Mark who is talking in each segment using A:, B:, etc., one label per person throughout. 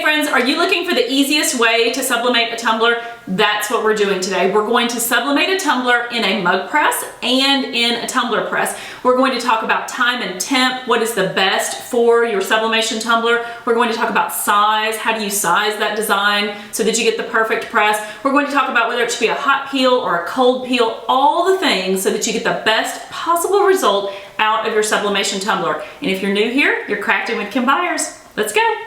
A: friends, are you looking for the easiest way to sublimate a tumbler? That's what we're doing today. We're going to sublimate a tumbler in a mug press and in a tumbler press. We're going to talk about time and temp, what is the best for your sublimation tumbler. We're going to talk about size, how do you size that design so that you get the perfect press. We're going to talk about whether it should be a hot peel or a cold peel, all the things so that you get the best possible result out of your sublimation tumbler. And if you're new here, you're Crafting with Kim Byers. Let's go.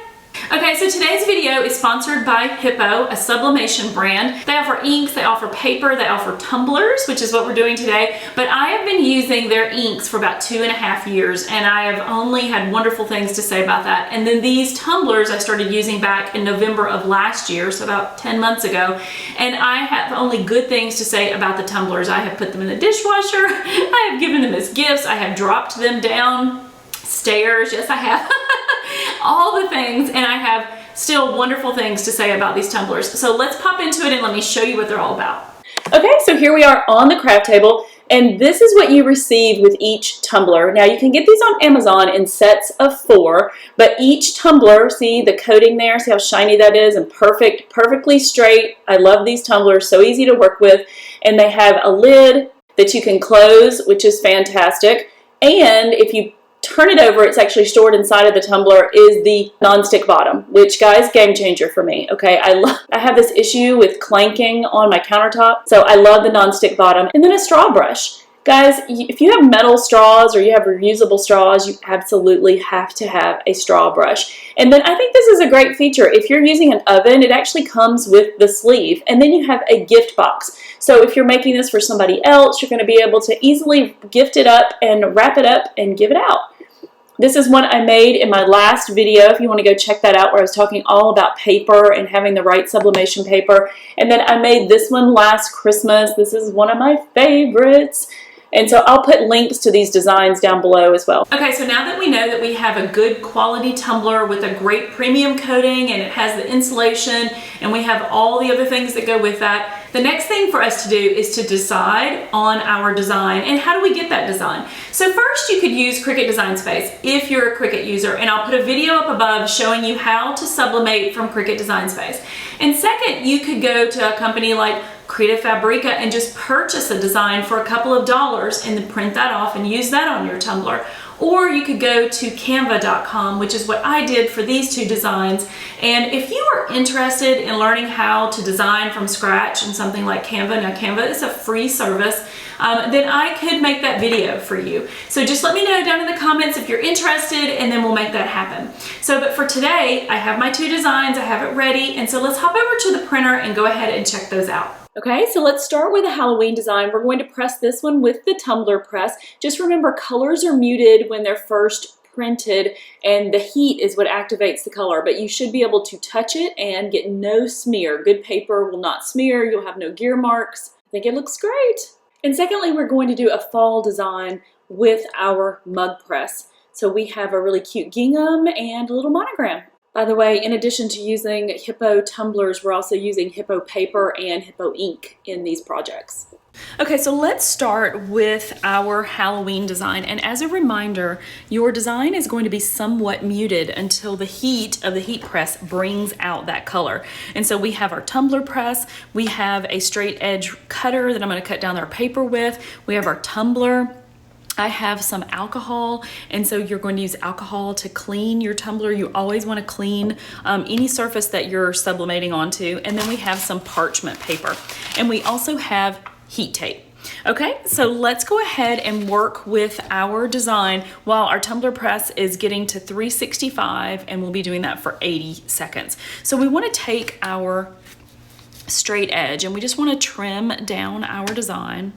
A: Okay, so today's video is sponsored by Hiipoo, a sublimation brand. They offer inks, they offer paper, they offer tumblers, which is what we're doing today. But I have been using their inks for about 2.5 years, and I have only had wonderful things to say about that. And then these tumblers I started using back in November of last year, so about 10 months ago. And I have only good things to say about the tumblers. I have put them in the dishwasher, I have given them as gifts, I have dropped them down stairs, yes I have. All the things, and I have still wonderful things to say about these tumblers. So let's pop into it and let me show you what they're all about. Okay, so here we are on the craft table, and this is what you receive with each tumbler. Now you can get these on Amazon in sets of 4, but each tumbler, see the coating there, see how shiny that is, and perfectly straight. I love these tumblers, so easy to work with, and they have a lid that you can close, which is fantastic. And if you turn it over, it's actually stored inside of the tumbler, is the non-stick bottom, which, guys, game changer for me. Okay, I have this issue with clanking on my countertop, so I love the non-stick bottom. And then a straw brush. Guys, if you have metal straws or you have reusable straws, you absolutely have to have a straw brush. And then I think this is a great feature. If you're using an oven, it actually comes with the sleeve. And then you have a gift box. So if you're making this for somebody else, you're going to be able to easily gift it up and wrap it up and give it out. This is one I made in my last video, if you want to go check that out, where I was talking all about paper and having the right sublimation paper. And then I made this one last Christmas. This is one of my favorites. And so I'll put links to these designs down below as well. Okay, so now that we know that we have a good quality tumbler with a great premium coating and it has the insulation and we have all the other things that go with that, the next thing for us to do is to decide on our design. And how do we get that design? So first, you could use Cricut Design Space if you're a Cricut user, and I'll put a video up above showing you how to sublimate from Cricut Design Space. And second, you could go to a company like Creative Fabrica and just purchase a design for a couple of dollars and then print that off and use that on your tumbler. Or you could go to canva.com, which is what I did for these 2 designs. And if you are interested in learning how to design from scratch in something like Canva, now Canva is a free service, then I could make that video for you. So just let me know down in the comments if you're interested, and then we'll make that happen. So, but for today, I have my 2 designs, I have it ready, and so let's hop over to the printer and go ahead and check those out. Okay, so let's start with a Halloween design. We're going to press this one with the tumbler press. Just remember, colors are muted when they're first printed, and the heat is what activates the color, but you should be able to touch it and get no smear. Good paper will not smear. You'll have no gear marks. I think it looks great. And secondly, we're going to do a fall design with our mug press. So we have a really cute gingham and a little monogram. By the way, in addition to using Hiipoo tumblers, we're also using Hiipoo paper and Hiipoo ink in these projects. Okay, so let's start with our Halloween design. And as a reminder, your design is going to be somewhat muted until the heat of the heat press brings out that color. And so we have our tumbler press, we have a straight edge cutter that I'm going to cut down our paper with, we have our tumbler. I have some alcohol, and so you're going to use alcohol to clean your tumbler. You always want to clean any surface that you're sublimating onto. And then we have some parchment paper, and we also have heat tape. Okay, so let's go ahead and work with our design while our tumbler press is getting to 365, and we'll be doing that for 80 seconds. So we want to take our straight edge, and we just want to trim down our design.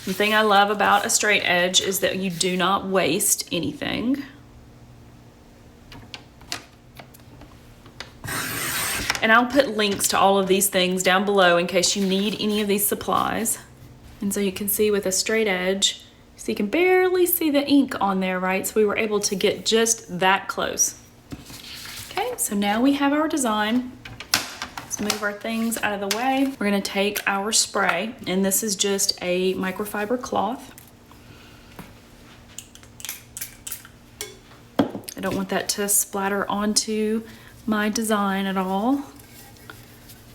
A: The thing I love about a straight edge is that you do not waste anything. And I'll put links to all of these things down below in case you need any of these supplies. And so you can see with a straight edge, so you can barely see the ink on there, right? So we were able to get just that close. Okay, so now we have our design. Let's move our things out of the way. We're gonna take our spray, and this is just a microfiber cloth. don't want that to splatter onto my design at all.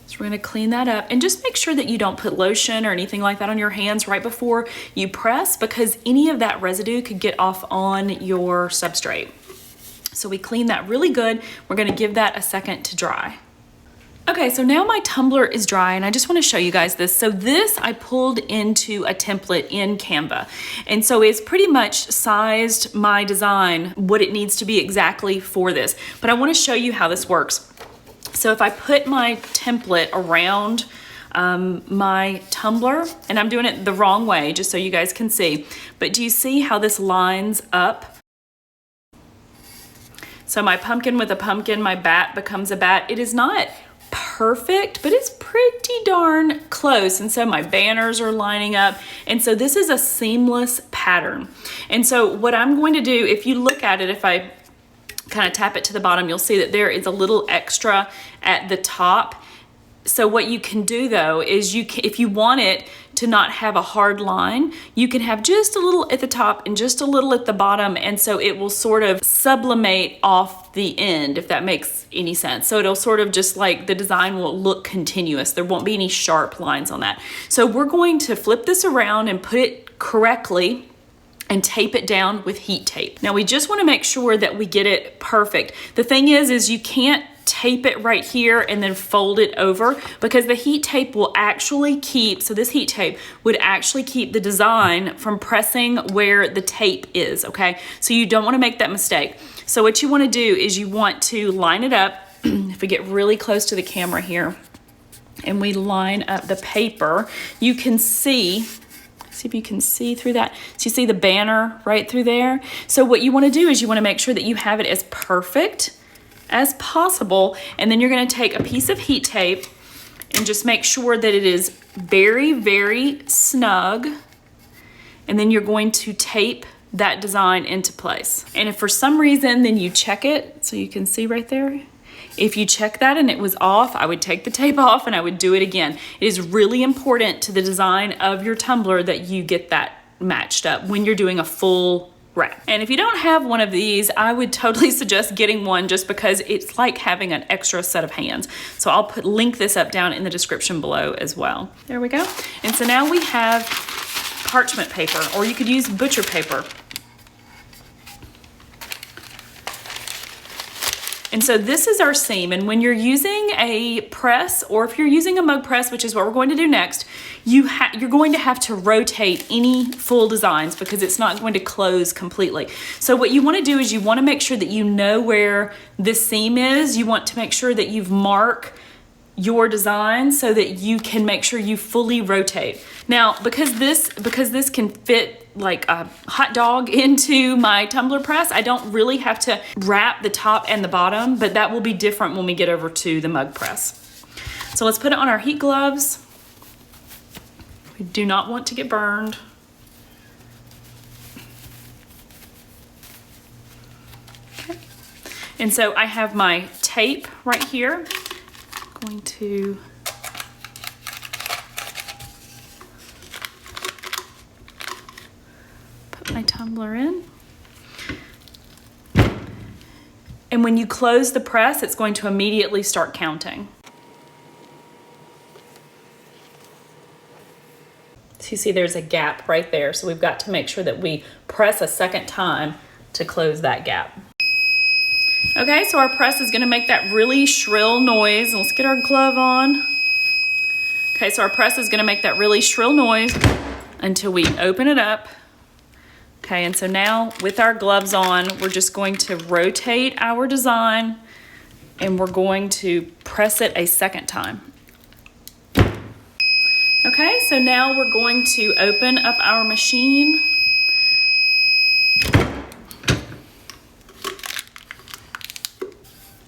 A: So we're gonna clean that up, and just make sure that you don't put lotion or anything like that on your hands right before you press, because any of that residue could get off on your substrate. So we clean that really good. We're gonna give that a second to dry. Okay, so now my tumbler is dry, and I just wanna show you guys this. So this I pulled into a template in Canva. And so it's pretty much sized my design, what it needs to be exactly for this. But I wanna show you how this works. So if I put my template around my tumbler, and I'm doing it the wrong way, just so you guys can see, but do you see how this lines up? So my pumpkin with a pumpkin, my bat becomes a bat. It is not perfect, but it's pretty darn close. And so my banners are lining up. And so this is a seamless pattern. And so what I'm going to do, if you look at it, if I kind of tap it to the bottom, you'll see that there is a little extra at the top. So what you can do though is if you want it to not have a hard line, you can have just a little at the top and just a little at the bottom, and so it will sort of sublimate off the end, if that makes any sense. So it'll sort of just like the design will look continuous. There won't be any sharp lines on that. So we're going to flip this around and put it correctly and tape it down with heat tape. Now we just wanna make sure that we get it perfect. The thing is you can't tape it right here and then fold it over, because the heat tape will actually keep, so this heat tape would actually keep the design from pressing where the tape is, okay? So you don't wanna make that mistake. So what you wanna do is you want to line it up. If we get really close to the camera here and we line up the paper, you can see if you can see through that. So you see the banner right through there. So what you want to do is you want to make sure that you have it as perfect as possible. And then you're going to take a piece of heat tape and just make sure that it is very, very snug. And then you're going to tape that design into place. And if for some reason, then you check it, so you can see right there. If you check that and it was off, I would take the tape off and I would do it again. It is really important to the design of your tumbler that you get that matched up when you're doing a full wrap. And if you don't have one of these, I would totally suggest getting one, just because it's like having an extra set of hands. So I'll link this up down in the description below as well. There we go. And so now we have parchment paper, or you could use butcher paper. And so this is our seam, and when you're using a press, or if you're using a mug press, which is what we're going to do next, you're going to have to rotate any full designs, because it's not going to close completely. So what you want to do is you want to make sure that you know where this seam is. You want to make sure that you've marked your design so that you can make sure you fully rotate. Now, because this can fit like a hot dog into my tumbler press, I don't really have to wrap the top and the bottom, but that will be different when we get over to the mug press. So let's put it on our heat gloves. We do not want to get burned. Okay. And so I have my tape right here. I'm going to put my tumbler in. And when you close the press, it's going to immediately start counting. So you see there's a gap right there. So we've got to make sure that we press a second time to close that gap. Okay, so our press is gonna make that really shrill noise. Let's get our glove on. Okay, so our press is gonna make that really shrill noise until we open it up. Okay, and so now with our gloves on, we're just going to rotate our design and we're going to press it a second time. Okay, so now we're going to open up our machine.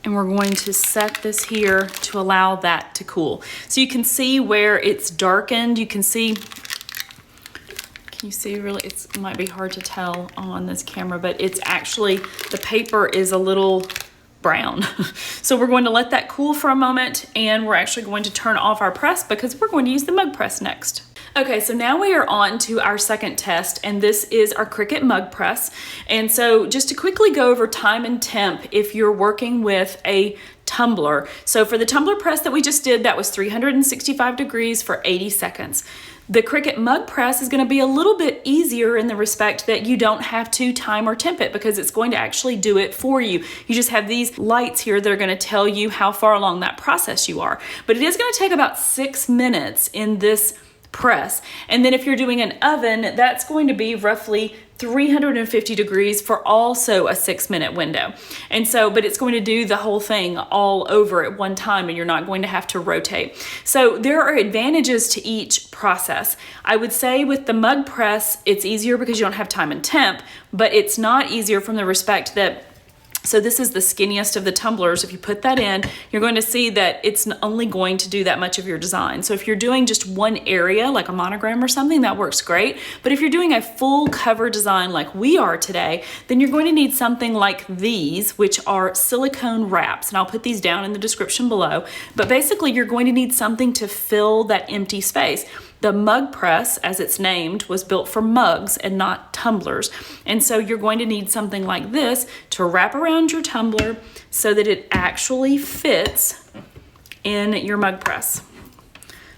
A: And we're going to set this here to allow that to cool. So you can see where it's darkened. You can see, can you see really, it might be hard to tell on this camera, but it's actually, the paper is a little brown. So we're going to let that cool for a moment, and we're actually going to turn off our press because we're going to use the mug press next. Okay, so now we are on to our second test, and this is our Cricut mug press. And so just to quickly go over time and temp if you're working with a tumbler. So for the tumbler press that we just did, that was 365 degrees for 80 seconds. The Cricut mug press is going to be a little bit easier in the respect that you don't have to time or temp it because it's going to actually do it for you. You just have these lights here that are going to tell you how far along that process you are. But it is going to take about 6 minutes in this press. And then if you're doing an oven, that's going to be roughly 350 degrees for also a 6-minute window. And so, but it's going to do the whole thing all over at one time and you're not going to have to rotate. So there are advantages to each process. I would say with the mug press, it's easier because you don't have time and temp, but it's not easier from the respect that so this is the skinniest of the tumblers. If you put that in, you're going to see that it's only going to do that much of your design. So if you're doing just one area, like a monogram or something, that works great. But if you're doing a full cover design like we are today, then you're going to need something like these, which are silicone wraps. And I'll put these down in the description below. But basically, you're going to need something to fill that empty space. The mug press, as it's named, was built for mugs and not tumblers. And so you're going to need something like this to wrap around your tumbler so that it actually fits in your mug press.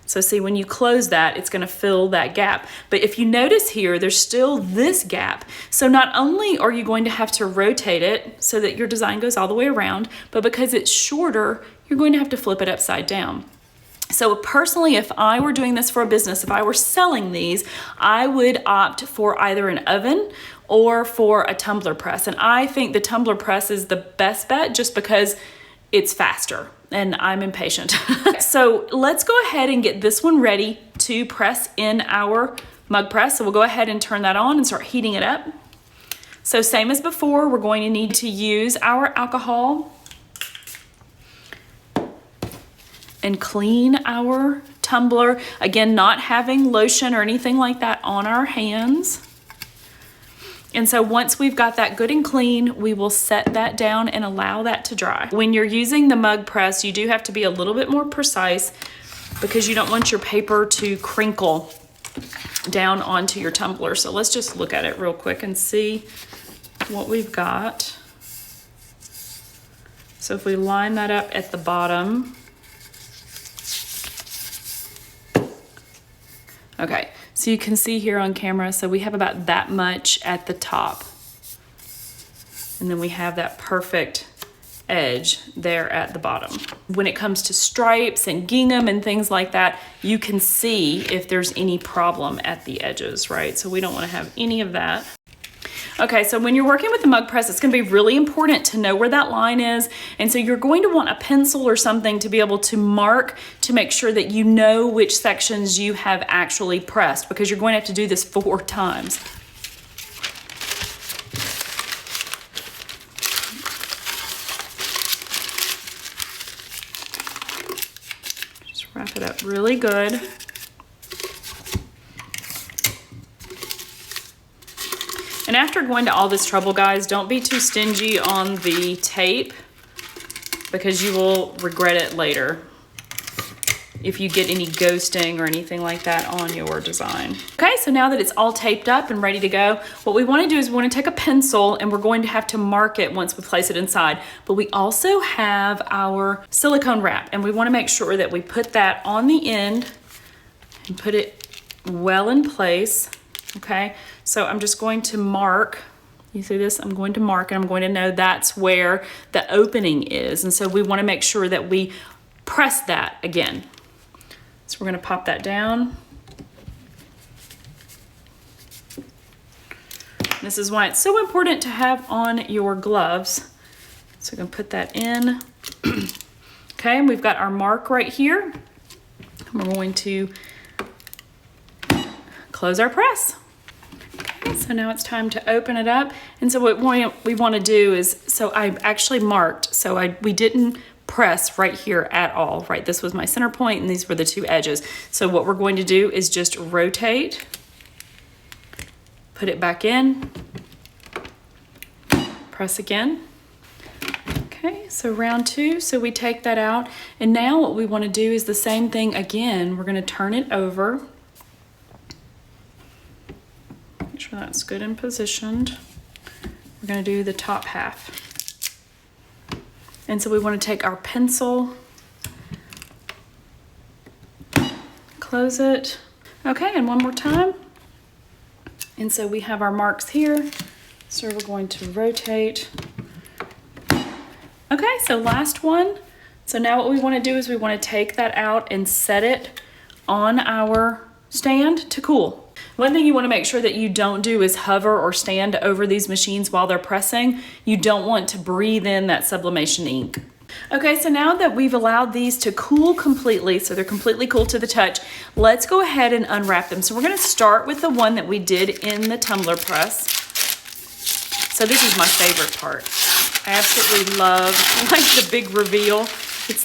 A: So see, when you close that, it's going to fill that gap. But if you notice here, there's still this gap. So not only are you going to have to rotate it so that your design goes all the way around, but because it's shorter, you're going to have to flip it upside down. So personally, if I were doing this for a business, if I were selling these, I would opt for either an oven or for a tumbler press. And I think the tumbler press is the best bet just because it's faster and I'm impatient. So let's go ahead and get this one ready to press in our mug press. So we'll go ahead and turn that on and start heating it up. So same as before, we're going to need to use our alcohol and clean our tumbler. Again, not having lotion or anything like that on our hands. And so once we've got that good and clean, we will set that down and allow that to dry. When you're using the mug press, you do have to be a little bit more precise because you don't want your paper to crinkle down onto your tumbler. So let's just look at it real quick and see what we've got. So if we line that up at the bottom, okay, so you can see here on camera, so we have about that much at the top. And then we have that perfect edge there at the bottom. When it comes to stripes and gingham and things like that, you can see if there's any problem at the edges, right? So we don't want to have any of that. Okay, so when you're working with the mug press, it's going to be really important to know where that line is. And so you're going to want a pencil or something to be able to mark to make sure that you know which sections you have actually pressed because you're going to have to do this 4 times. Just wrap it up really good. And after going to all this trouble, guys, don't be too stingy on the tape because you will regret it later if you get any ghosting or anything like that on your design. Okay, so now that it's all taped up and ready to go, what we want to do is we want to take a pencil and we're going to have to mark it once we place it inside. But we also have our silicone wrap and we want to make sure that we put that on the end and put it well in place. Okay, so I'm just going to mark, you see this? I'm going to mark and I'm going to know that's where the opening is. And so we want to make sure that we press that again. So we're going to pop that down. This is why it's so important to have on your gloves. So we're going to put that in. Okay, and we've got our mark right here. We're going to close our press. So now it's time to open it up. And so what we want to do is, so I actually marked, so we didn't press right here at all, right? This was my center point and these were the 2 edges. So what we're going to do is just rotate, put it back in, press again. Okay, so round 2, so we take that out. And now what we want to do is the same thing again. We're going to turn it over. sure that's good and positioned. We're gonna do the top half. And so we wanna take our pencil, close it. Okay, and one more time. And so we have our marks here. So we're going to rotate. Okay, so last one. So now what we want to do is we want to take that out and set it on our stand to cool. One thing you want to make sure that you don't do is hover or stand over these machines while they're pressing. You don't want to breathe in that sublimation ink. Okay, so now that we've allowed these to cool completely, so they're completely cool to the touch, let's go ahead and unwrap them. So we're going to start with the one that we did in the tumbler press. So this is my favorite part. I absolutely love like the big reveal. It's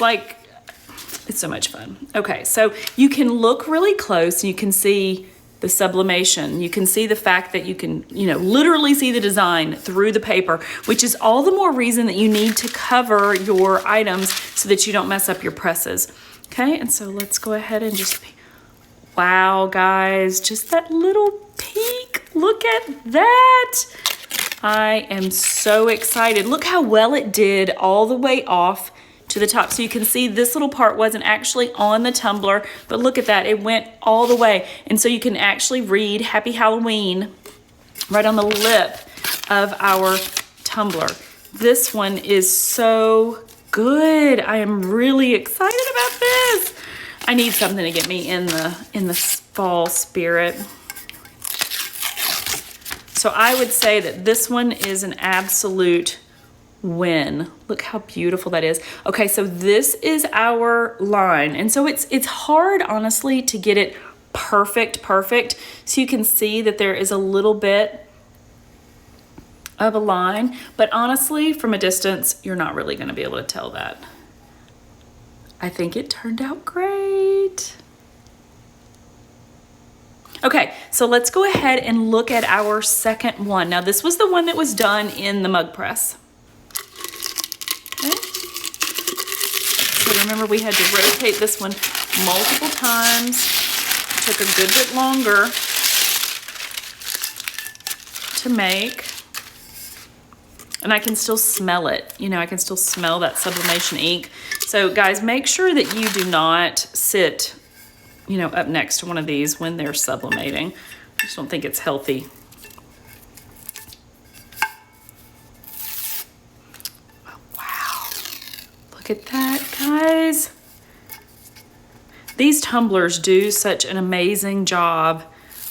A: so much fun. Okay, so you can look really close and you can see the sublimation. You can see the fact that you can, literally see the design through the paper, which is all the more reason that you need to cover your items so that you don't mess up your presses. Okay, and so let's go ahead and just, wow, guys, just that little peek. Look at that. I am so excited. Look how well it did all the way off to the top. So you can see this little part wasn't actually on the tumbler, but look at that, it went all the way. And so you can actually read Happy Halloween right on the lip of our tumbler. This one is so good. I am really excited about this. I need something to get me in the fall spirit. So I would say that this one is an absolute win. Look how beautiful that is. Okay, so this is our line. And so it's hard, honestly, to get it perfect. So you can see that there is a little bit of a line, but honestly, from a distance, you're not really gonna be able to tell that. I think it turned out great. Okay, so let's go ahead and look at our second one. Now this was the one that was done in the mug press. Okay. So remember we had to rotate this one multiple times. It took a good bit longer to make. And I can still smell it. I can still smell that sublimation ink. So guys, make sure that you do not sit up next to one of these when they're sublimating. I just don't think it's healthy. Oh, wow. Look at that, guys. These tumblers do such an amazing job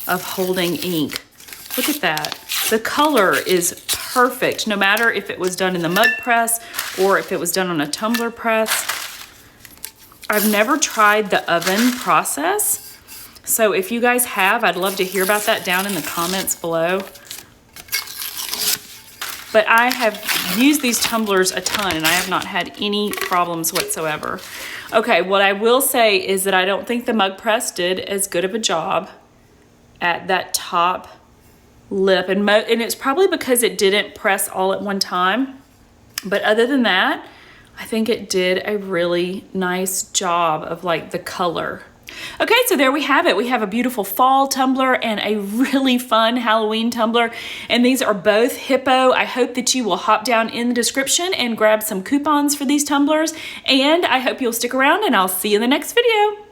A: of holding ink. Look at that. The color is perfect, no matter if it was done in the mug press or if it was done on a tumbler press. I've never tried the oven process, so if you guys have, I'd love to hear about that down in the comments below. But I have used these tumblers a ton and I have not had any problems whatsoever. Okay, what I will say is that I don't think the mug press did as good of a job at that top lip, and it's probably because it didn't press all at one time. But other than that, I think it did a really nice job of the color. Okay, so there we have it. We have a beautiful fall tumbler and a really fun Halloween tumbler. And these are both Hiipoo. I hope that you will hop down in the description and grab some coupons for these tumblers. And I hope you'll stick around and I'll see you in the next video.